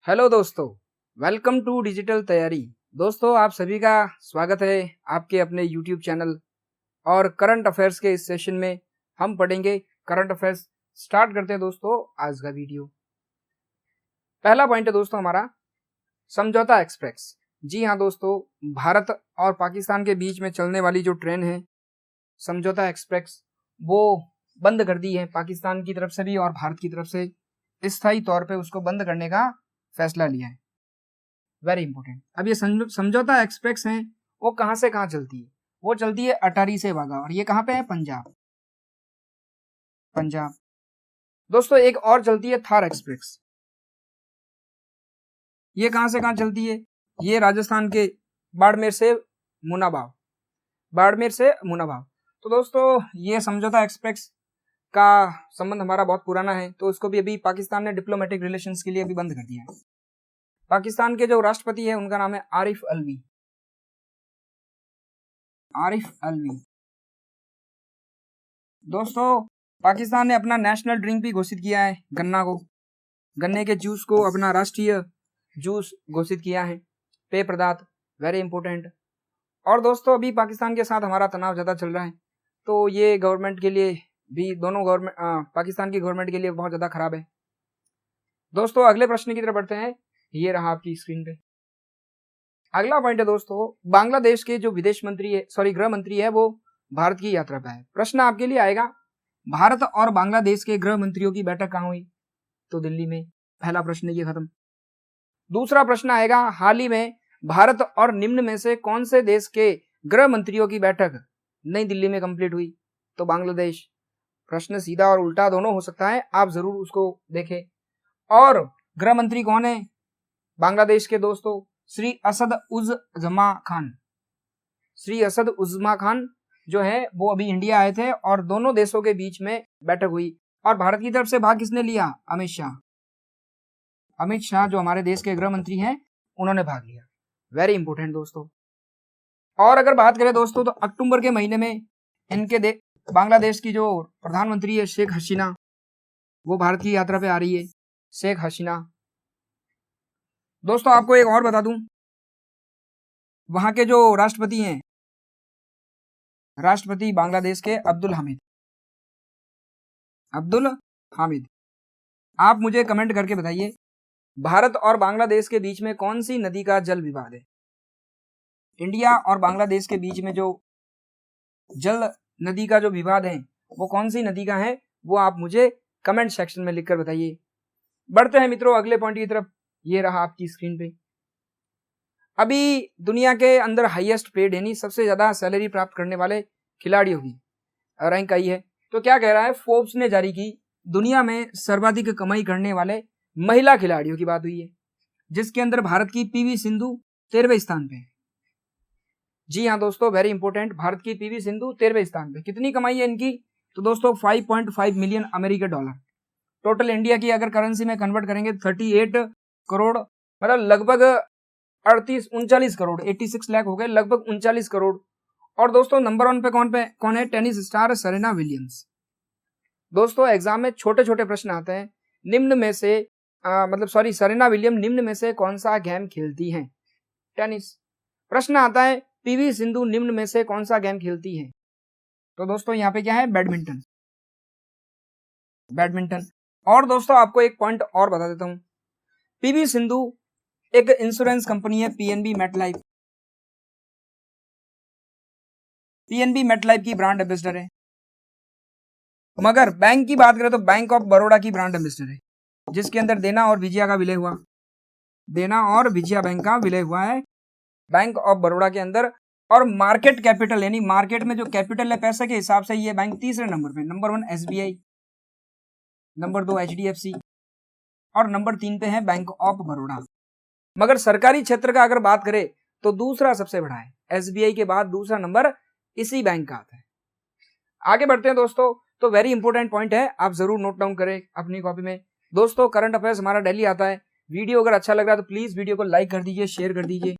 Hello दोस्तों, welcome to digital तैयारी। दोस्तों, आप सभी का स्वागत है आपके अपने यूट्यूब चैनल और करंट अफेयर्स के इस सेशन में हम पढ़ेंगे करंट अफेयर्स। स्टार्ट करते हैं दोस्तों आज का वीडियो। पहला पॉइंट है दोस्तों हमारा समझौता एक्सप्रेस। जी हाँ दोस्तों, भारत और पाकिस्तान के बीच में चलने वाली जो ट्रेन है समझौता एक्सप्रेस, वो बंद कर दी है पाकिस्तान की तरफ से भी और भारत की तरफ से। स्थायी तौर पे उसको बंद करने का फैसला लिया है। Very important. अब ये समझौता एक्सप्रेस है, वो कहां से कहां चलती है? वो चलती है अटारी से वाघा, और ये कहां पे है? पंजाब। पंजाब। दोस्तों एक और चलती है थार एक्सप्रेस। ये कहां से कहां चलती है? ये राजस्थान के बाड़मेर से मुनाबाव। बाड़मेर से मुनाबाव। तो दोस्तों ये समझौता एक्सप्रेस का संबंध हमारा बहुत पुराना है, तो उसको भी अभी पाकिस्तान ने डिप्लोमेटिक रिलेशंस के लिए अभी बंद कर दिया है। पाकिस्तान के जो राष्ट्रपति है उनका नाम है आरिफ अलवी। आरिफ अलवी। दोस्तों पाकिस्तान ने अपना नेशनल ड्रिंक भी घोषित किया है, गन्ने के जूस को अपना राष्ट्रीय जूस घोषित किया है, पेय पदार्थ। Very important. और दोस्तों अभी पाकिस्तान के साथ हमारा तनाव ज्यादा चल रहा है, तो ये गवर्नमेंट के लिए भी, दोनों गवर्नमेंट, पाकिस्तान की गवर्नमेंट के लिए बहुत ज्यादा खराब है। दोस्तों अगले प्रश्न की तरफ बढ़ते हैं। ये रहा आपकी स्क्रीन पे अगला पॉइंट है दोस्तों, बांग्लादेश के जो विदेश मंत्री है, गृह मंत्री है, वो भारत की यात्रा पर है। प्रश्न आपके लिए आएगा, भारत और बांग्लादेश के गृह मंत्रियों की बैठक कहां हुई? तो दिल्ली में। पहला प्रश्न ये खत्म। दूसरा प्रश्न आएगा, हाल ही में भारत और निम्न में से कौन से देश के गृह मंत्रियों की बैठक नई दिल्ली में कंप्लीट हुई? तो बांग्लादेश। प्रश्न सीधा और उल्टा दोनों हो सकता है, आप जरूर उसको देखें। और गृह मंत्री कौन है बांग्लादेश के? दोस्तों श्री असद उज जमा खान। श्री असद उज्मा खान जो है वो अभी इंडिया आए थे और दोनों देशों के बीच में बैठक हुई। और भारत की तरफ से भाग किसने लिया? अमित शाह। अमित शाह जो हमारे देश के गृह मंत्री हैं, उन्होंने भाग लिया। वेरी इंपोर्टेंट दोस्तों। और अगर बात करें दोस्तों, तो अक्टूबर के महीने में इनके बांग्लादेश की जो प्रधानमंत्री है शेख हसीना, वो भारत की यात्रा पे आ रही है। शेख हसीना। दोस्तों आपको एक और बता दूं, वहां के जो राष्ट्रपति हैं, राष्ट्रपति बांग्लादेश के अब्दुल हामिद। अब्दुल हामिद। आप मुझे कमेंट करके बताइए, भारत और बांग्लादेश के बीच में कौन सी नदी का जल विवाद है? इंडिया और बांग्लादेश के बीच में जो जल नदी का जो विवाद है, वो कौन सी नदी का है? वो आप मुझे कमेंट सेक्शन में लिखकर बताइए। बढ़ते हैं मित्रों अगले पॉइंट की तरफ। ये रहा आपकी स्क्रीन पे। अभी दुनिया के अंदर हाईएस्ट पेड यानी सबसे ज्यादा सैलरी प्राप्त करने वाले खिलाड़ियों की रैंक आई है। तो क्या कह रहा है, फोर्ब्स ने जारी की दुनिया में सर्वाधिक कमाई करने वाले महिला खिलाड़ियों की बात हुई है, जिसके अंदर भारत की पीवी सिंधु 13वें स्थान पे है। जी हाँ दोस्तों, वेरी इंपॉर्टेंट। भारत की पीवी सिंधु 13वें स्थान पे। कितनी कमाई है इनकी? तो दोस्तों 5.5 मिलियन अमेरिकी डॉलर। टोटल इंडिया की अगर करेंसी में कन्वर्ट करेंगे 38 करोड़, मतलब लगभग 39 करोड़, 86 लाख हो गए, लगभग 39 करोड़। और दोस्तों नंबर 1 पे कौन है? Tennis star Serena Williams. दोस्तों एग्जाम में छोटे छोटे प्रश्न आते हैं, निम्न में से सेरेना विलियम निम्न में से कौन सा गेम खेलती हैं? टेनिस। प्रश्न आता है, पीवी सिंधु निम्न में से कौन सा गेम खेलती है? तो दोस्तों यहाँ पे क्या है? बैडमिंटन। बैडमिंटन। और दोस्तों आपको एक पॉइंट और बता देता हूं, पीवी सिंधु एक इंश्योरेंस कंपनी है, पीएनबी मेटलाइफ। पीएनबी मेटलाइफ की ब्रांड एम्बेसडर है। मगर बैंक की बात करें तो बैंक ऑफ बड़ौदा की ब्रांड एम्बेसडर है, जिसके अंदर देना और विजया का विलय हुआ। देना और विजया बैंक का विलय हुआ है बैंक ऑफ बड़ौदा के अंदर। और मार्केट कैपिटल यानी मार्केट में जो कैपिटल है पैसे के हिसाब से, ये बैंक तीसरे नंबर पे। नंबर 1 एसबीआई, नंबर 2 एचडीएफसी और नंबर 3 पे है बैंक ऑफ बड़ौदा। मगर सरकारी क्षेत्र का अगर बात करें तो दूसरा सबसे बड़ा है, एसबीआई के बाद दूसरा नंबर इसी बैंक का आता है। आगे बढ़ते हैं दोस्तों, तो वेरी इंपॉर्टेंट पॉइंट है, आप जरूर नोट डाउन करें अपनी कॉपी में। दोस्तों करंट अफेयर्स हमारा डेली आता है। वीडियो अगर अच्छा लग रहा है तो प्लीज वीडियो को लाइक कर दीजिए, शेयर कर दीजिए।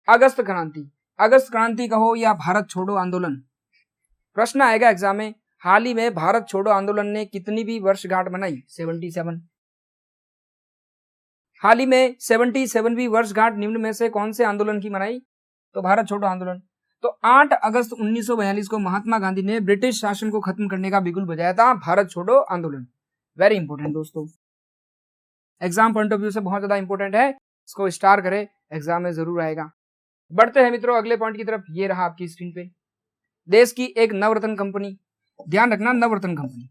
अगस्त क्रांति, अगस्त क्रांति कहो या भारत छोड़ो आंदोलन, प्रश्न आएगा एग्जाम में। हाल ही में भारत छोड़ो आंदोलन ने कितनी भी वर्षगांठ मनाई? 77। हाल ही में 77वीं वर्षगांठ निम्न में से कौन से आंदोलन की मनाई? तो भारत छोड़ो आंदोलन। तो 8 अगस्त 1942 को महात्मा गांधी ने ब्रिटिश शासन को खत्म करने का बिगुल बजाया था, भारत छोड़ो आंदोलन। वेरी इंपॉर्टेंट दोस्तों, एग्जाम पॉइंट ऑफ व्यू से बहुत ज्यादा इंपॉर्टेंट है, इसको स्टार करें, एग्जाम में जरूर आएगा। बढ़ते हैं मित्रों अगले पॉइंट की तरफ। ये रहा आपकी स्क्रीन पे, देश की एक नवरत्न कंपनी, ध्यान रखना नवरत्न कंपनी।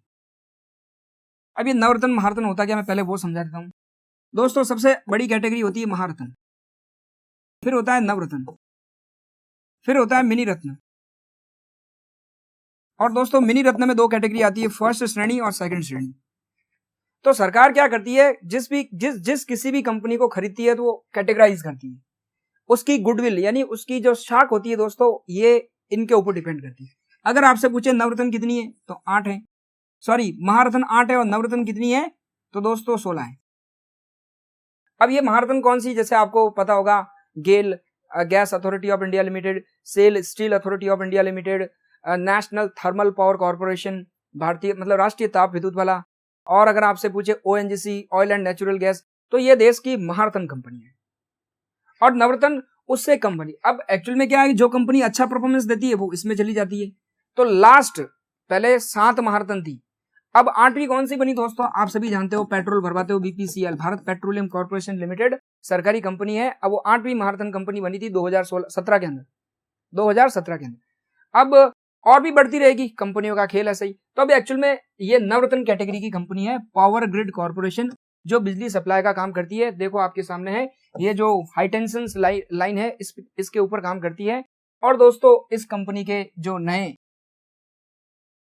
अब ये नवरत्न महारत्न होता क्या, मैं पहले वो समझा देता हूं दोस्तों। सबसे बड़ी कैटेगरी होती है महारत्न, फिर होता है नवरत्न, फिर होता है मिनी रत्न। और दोस्तों मिनी रत्न में 2 कैटेगरी आती है, फर्स्ट श्रेणी और सेकंड श्रेणी। तो सरकार क्या करती है, जिस किसी भी कंपनी को खरीदती है तो वो कैटेगराइज करती है, उसकी गुडविल यानी उसकी जो शाख होती है दोस्तों, ये इनके ऊपर डिपेंड करती है। अगर आपसे पूछे नवरत्न कितनी है तो 8 है, सॉरी महारत्न 8 है, और नवरत्न कितनी है तो दोस्तों 16 है। अब ये महारत्न कौन सी, जैसे आपको पता होगा, GAIL gas authority of India limited, SAIL steel authority of India limited, national thermal power corporation, भारतीय मतलब राष्ट्रीय ताप विद्युत वाला, और अगर आपसे पूछे ONGC oil and natural gas, तो ये देश की महारत्न कंपनी है। और नवरत्न उससे कंपनी, अब एक्चुअल में क्या है, जो कंपनी अच्छा परफॉर्मेंस देती है वो इसमें चली जाती है। तो लास्ट पहले 7 महारत्न थी, अब 8वीं कौन सी बनी दोस्तों, आप सभी जानते हो, पेट्रोल भरवाते हो BPCL, Bharat petroleum corporation limited, सरकारी कंपनी है। अब वो 8वीं महारत्न कंपनी बनी थी 2017 के अंदर, 2017 के अंदर। अब और भी बढ़ती रहेगी, कंपनियों का खेल है सही। तो अब एक्चुअल में ये नवरत्न कैटेगरी की कंपनी है, पावर ग्रिड कॉर्पोरेशन, जो बिजली सप्लाई का काम करती है। देखो आपके सामने है, ये जो हाई टेंशन लाइन है इसके ऊपर काम करती है। और दोस्तों इस कंपनी के जो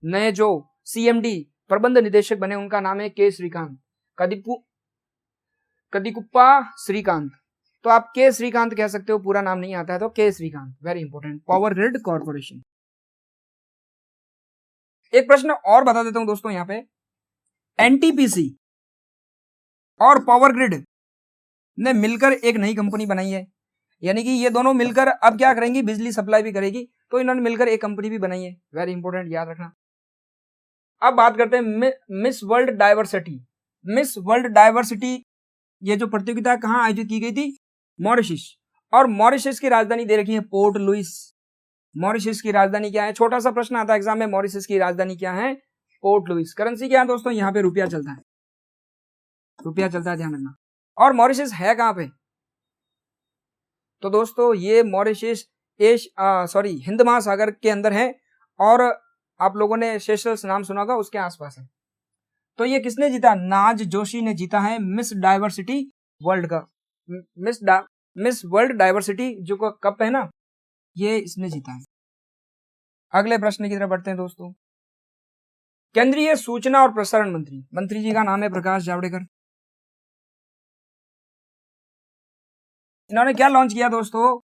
नए जो सीएमडी प्रबंध निदेशक बने, उनका नाम है के श्रीकांत, कदिकुप्पा श्रीकांत। तो आप के श्रीकांत कह सकते हो, पूरा नाम नहीं आता है तो K Srikanth, very important, power grid corporation. एक प्रश्न और बता देता हूं दोस्तों, यहां पे एनटीपीसी और पावर ग्रिड ने मिलकर एक नई कंपनी बनाई है, यानी कि ये दोनों मिलकर अब क्या करेंगी, बिजली सप्लाई भी करेगी। तो इन्होंने मिलकर एक कंपनी भी बनाई है, वेरी इंपॉर्टेंट, याद रखना। अब बात करते हैं miss world diversity. Miss world diversity ये जो प्रतियोगिता कहां आयोजित की गई थी, मॉरिशस, और मॉरिशस की राजधानी दे रखी है पोर्ट लुइस। मॉरिशस की राजधानी क्या है, छोटा सा प्रश्न आता है एग्जाम में, मॉरिशस की राजधानी क्या है, पोर्ट लुइस। करेंसी क्या है दोस्तों, यहाँ पे रुपया चलता है, रुपया चलता है, ध्यान रखना। और मॉरिशस है कहां पे, तो दोस्तों ये मॉरिशस हिंद महासागर के अंदर है, और आप लोगों ने सेशल्स नाम सुना होगा, उसके आसपास है। तो ये किसने जीता, नाज जोशी ने जीता है मिस डाइवर्सिटी वर्ल्ड का, मिस वर्ल्ड डाइवर्सिटी जो कप है ना, ये इसने जीता है। अगले प्रश्न की तरफ बढ़ते हैं दोस्तों। केंद्रीय सूचना और प्रसारण मंत्री जी का नाम है प्रकाश जावड़ेकर। इन्होंने क्या लॉन्च किया दोस्तों,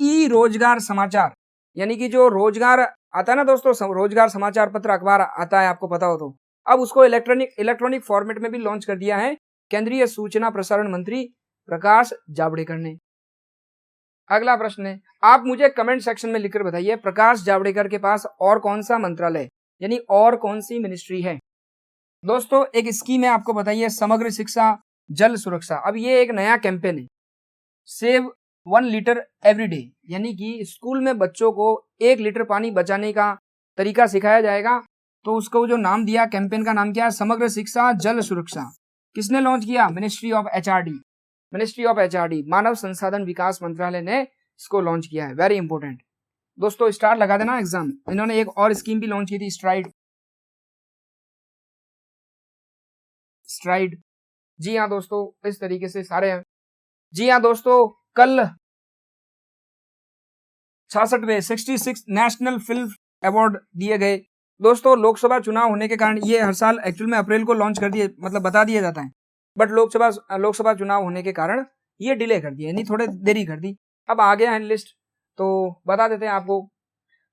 ई रोजगार समाचार, यानी कि जो रोजगार आता है ना दोस्तों, रोजगार समाचार पत्र अखबार आता है, आपको पता हो तो, अब उसको इलेक्ट्रॉनिक फॉर्मेट में भी लॉन्च कर दिया है केंद्रीय सूचना प्रसारण मंत्री प्रकाश जावड़ेकर ने। अगला प्रश्न है, आप मुझे कमेंट सेक्शन में लिखकर बताइए, प्रकाश जावड़ेकर के पास और कौन सा मंत्रालय यानी और कौन सी मिनिस्ट्री है। दोस्तों एक स्कीम है, आपको बताइए, समग्र शिक्षा जल सुरक्षा। अब ये एक नया कैंपेन है, सेव 1 लीटर एवरी डे, यानी कि स्कूल में बच्चों को 1 लीटर पानी बचाने का तरीका सिखाया जाएगा। तो उसको जो नाम दिया, कैंपेन का नाम क्या है, समग्र शिक्षा जल सुरक्षा। किसने लॉन्च किया, मिनिस्ट्री ऑफ एचआरडी, मानव संसाधन विकास मंत्रालय ने इसको लॉन्च किया है, वेरी इंपॉर्टेंट दोस्तों, स्टार लगा देना एग्जाम। इन्होंने एक और स्कीम भी लॉन्च की थी, स्ट्राइड। जी हाँ दोस्तों, इस तरीके से सारे हैं। जी हाँ दोस्तों, कल 66 नेशनल फिल्म अवार्ड दिए गए। दोस्तों लोकसभा चुनाव होने के कारण, ये हर साल एक्चुअल में अप्रैल को लॉन्च कर दिए, मतलब बता दिया जाता है, बट लोकसभा चुनाव होने के कारण ये डिले कर दिया, यानी थोड़े देरी कर दी। अब आ गया है लिस्ट, तो बता देते हैं आपको।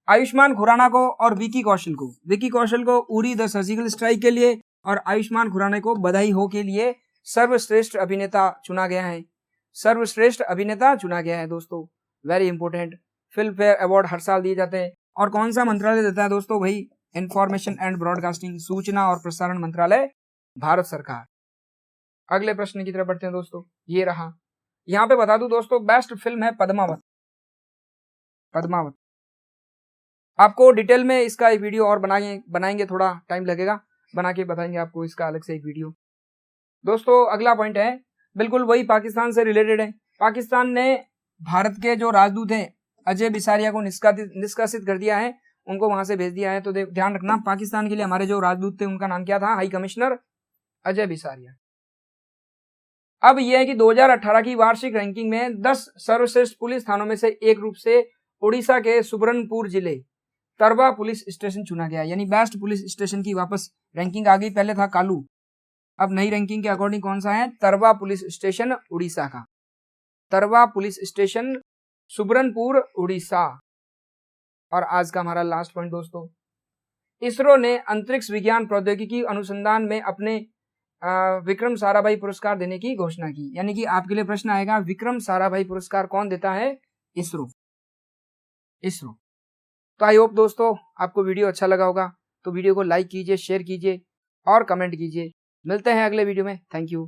आयुष्मान खुराना को और विकी कौशल को उरी द सर्जिकल स्ट्राइक के लिए, और आयुष्मान खुराना को बधाई हो के लिए सर्वश्रेष्ठ अभिनेता चुना गया है दोस्तों, very important. Filmfare award हर साल दिए जाते हैं, और कौन सा मंत्रालय देता है दोस्तों, वही इंफॉर्मेशन एंड ब्रॉडकास्टिंग, सूचना और प्रसारण मंत्रालय, भारत सरकार। अगले प्रश्न की तरफ बढ़ते हैं दोस्तों। ये रहा, यहाँ पे बता दूं दोस्तों, बेस्ट फिल्म है पद्मावत। पद्मावत आपको डिटेल में इसका एक वीडियो और बनाएंगे, थोड़ा टाइम लगेगा, बना के बताएंगे आपको इसका अलग से एक वीडियो। दोस्तों अगला पॉइंट है, बिल्कुल वही पाकिस्तान से रिलेटेड है। पाकिस्तान ने भारत के जो राजदूत हैं अजय बिसारिया को निष्कासित कर दिया है, उनको वहां से भेज दिया है। तो ध्यान रखना, पाकिस्तान के लिए हमारे जो राजदूत थे उनका नाम क्या था? High commissioner Ajay Bisaria. अब यह है कि 2018 की वार्षिक रैंकिंग में 10 सर्वश्रेष्ठ पुलिस थानों में से एक रूप से उड़ीसा के सुबर्णपुर जिले तरवा पुलिस स्टेशन चुना गया। यानी बेस्ट पुलिस स्टेशन की वापस रैंकिंग आ गई। पहले था कालू, अब नई रैंकिंग के अकॉर्डिंग कौन सा है? तरवा पुलिस स्टेशन उड़ीसा का, तरवा पुलिस स्टेशन सुबर्णपुर उड़ीसा। और आज का हमारा लास्ट पॉइंट दोस्तों, इसरो ने अंतरिक्ष विज्ञान प्रौद्योगिकी अनुसंधान में अपने विक्रम साराभाई पुरस्कार देने की घोषणा की। यानी कि आपके लिए प्रश्न आएगा, विक्रम साराभाई पुरस्कार कौन देता है? इसरो। इसरो। तो आई होप दोस्तों आपको वीडियो अच्छा लगा होगा, तो वीडियो को लाइक कीजिए, शेयर कीजिए और कमेंट कीजिए। मिलते हैं अगले वीडियो में। Thank you.